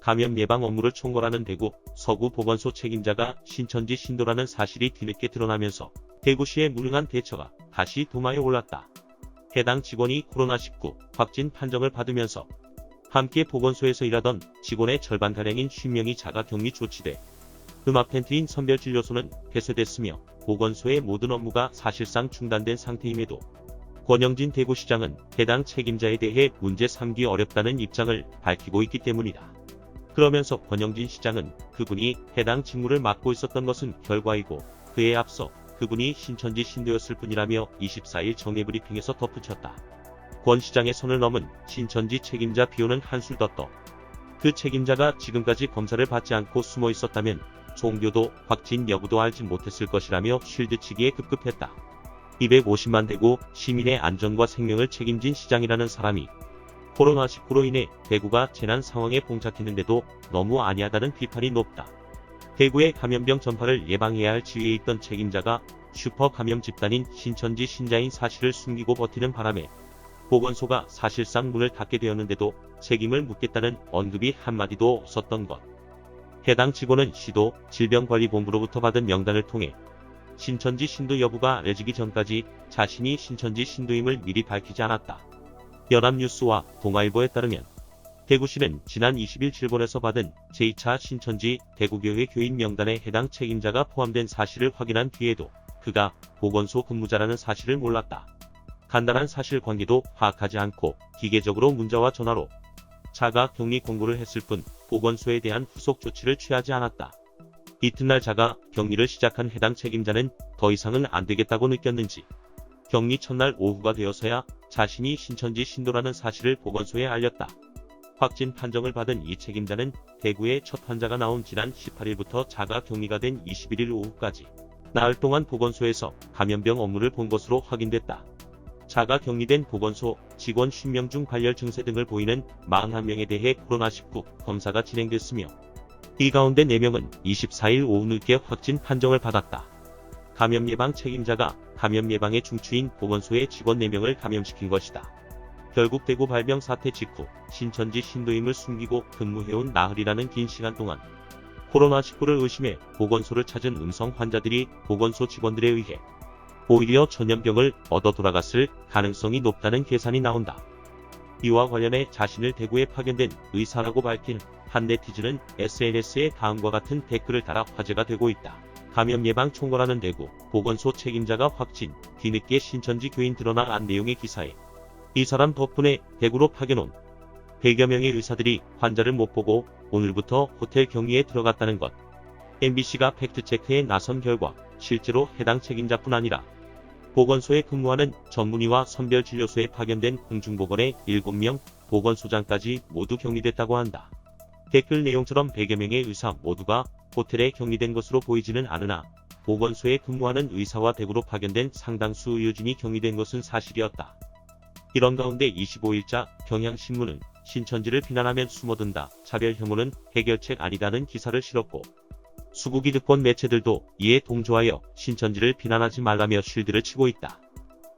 감염 예방 업무를 총괄하는 대구 서구보건소 책임자가 신천지 신도라는 사실이 뒤늦게 드러나면서 대구시의 무능한 대처가 다시 도마에 올랐다. 해당 직원이 코로나19 확진 판정을 받으면서 함께 보건소에서 일하던 직원의 절반가량인 50명이 자가격리 조치돼 음압텐트인 선별진료소는 폐쇄됐으며 보건소의 모든 업무가 사실상 중단된 상태임에도 권영진 대구시장은 해당 책임자에 대해 문제 삼기 어렵다는 입장을 밝히고 있기 때문이다. 그러면서 권영진 시장은 그분이 해당 직무를 맡고 있었던 것은 결과이고 그에 앞서 그분이 신천지 신도였을 뿐이라며 24일 정례브리핑에서 덧붙였다. 권 시장의 선을 넘은 신천지 책임자 비호는 한술 더 떠. 그 책임자가 지금까지 검사를 받지 않고 숨어 있었다면 종교도 확진 여부도 알지 못했을 것이라며 쉴드치기에 급급했다. 250만 대구 시민의 안전과 생명을 책임진 시장이라는 사람이 코로나19로 인해 대구가 재난 상황에 봉착했는데도 너무 안이하다는 비판이 높다. 대구의 감염병 전파를 예방해야 할 지위에 있던 책임자가 슈퍼 감염 집단인 신천지 신자인 사실을 숨기고 버티는 바람에 보건소가 사실상 문을 닫게 되었는데도 책임을 묻겠다는 언급이 한마디도 없었던 것. 해당 직원은 시도 질병관리본부로부터 받은 명단을 통해 신천지 신도 여부가 알려지기 전까지 자신이 신천지 신도임을 미리 밝히지 않았다. 연합뉴스와 동아일보에 따르면 대구시는 지난 20일 질본에서 받은 제2차 신천지 대구교회 교인 명단에 해당 책임자가 포함된 사실을 확인한 뒤에도 그가 보건소 근무자라는 사실을 몰랐다. 간단한 사실관계도 파악하지 않고 기계적으로 문자와 전화로 자가격리 공고를 했을 뿐 보건소에 대한 후속 조치를 취하지 않았다. 이튿날 자가격리를 시작한 해당 책임자는 더 이상은 안 되겠다고 느꼈는지 격리 첫날 오후가 되어서야 자신이 신천지 신도라는 사실을 보건소에 알렸다. 확진 판정을 받은 이 책임자는 대구에 첫 환자가 나온 지난 18일부터 자가격리가 된 21일 오후까지 나흘 동안 보건소에서 감염병 업무를 본 것으로 확인됐다. 자가격리된 보건소 직원 50명 중 발열 증세 등을 보이는 41명에 대해 코로나19 검사가 진행됐으며 이 가운데 4명은 24일 오후 늦게 확진 판정을 받았다. 감염 예방 책임자가 감염 예방의 중추인 보건소의 직원 4명을 감염시킨 것이다. 결국 대구 발병 사태 직후 신천지 신도임을 숨기고 근무해온 나흘이라는 긴 시간 동안 코로나19를 의심해 보건소를 찾은 음성 환자들이 보건소 직원들에 의해 오히려 전염병을 얻어 돌아갔을 가능성이 높다는 계산이 나온다. 이와 관련해 자신을 대구에 파견된 의사라고 밝힌 한 네티즌은 SNS에 다음과 같은 댓글을 달아 화제가 되고 있다. 감염 예방 총괄하는 대구 보건소 책임자가 확진, 뒤늦게 신천지 교인 드러난 내용의 기사에 이 사람 덕분에 대구로 파견온 100여 명의 의사들이 환자를 못 보고 오늘부터 호텔 격리에 들어갔다는 것. MBC가 팩트체크에 나선 결과 실제로 해당 책임자뿐 아니라 보건소에 근무하는 전문의와 선별진료소에 파견된 공중보건의 7명, 보건소장까지 모두 격리됐다고 한다. 댓글 내용처럼 100여 명의 의사 모두가 호텔에 격리된 것으로 보이지는 않으나 보건소에 근무하는 의사와 대구로 파견된 상당수 의료진이 격리된 것은 사실이었다. 이런 가운데 25일자 경향신문은 신천지를 비난하면 숨어든다. 차별 혐오는 해결책 아니다는 기사를 실었고 수국이득권 매체들도 이에 동조하여 신천지를 비난하지 말라며 쉴드를 치고 있다.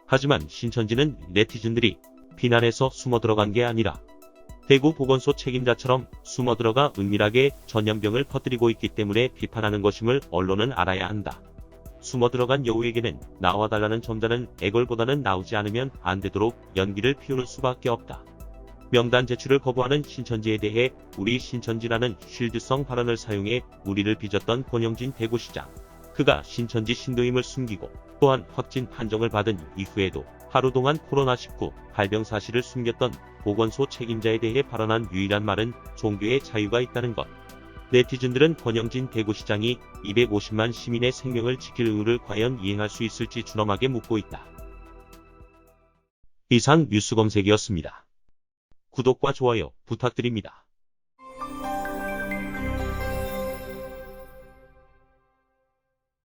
하지만 신천지는 네티즌들이 비난해서 숨어 들어간 게 아니라 대구 보건소 책임자처럼 숨어 들어가 은밀하게 전염병을 퍼뜨리고 있기 때문에 비판하는 것임을 언론은 알아야 한다. 숨어 들어간 여우에게는 나와달라는 점잖은 애걸보다는 나오지 않으면 안 되도록 연기를 피우는 수밖에 없다. 명단 제출을 거부하는 신천지에 대해 우리 신천지라는 쉴드성 발언을 사용해 우리를 빚었던 권영진 대구시장. 그가 신천지 신도임을 숨기고 또한 확진 판정을 받은 이후에도 하루 동안 코로나19 발병 사실을 숨겼던 보건소 책임자에 대해 발언한 유일한 말은 종교의 자유가 있다는 것. 네티즌들은 권영진 대구시장이 250만 시민의 생명을 지킬 의무를 과연 이행할 수 있을지 준엄하게 묻고 있다. 이상 뉴스검색이었습니다. 구독과 좋아요 부탁드립니다.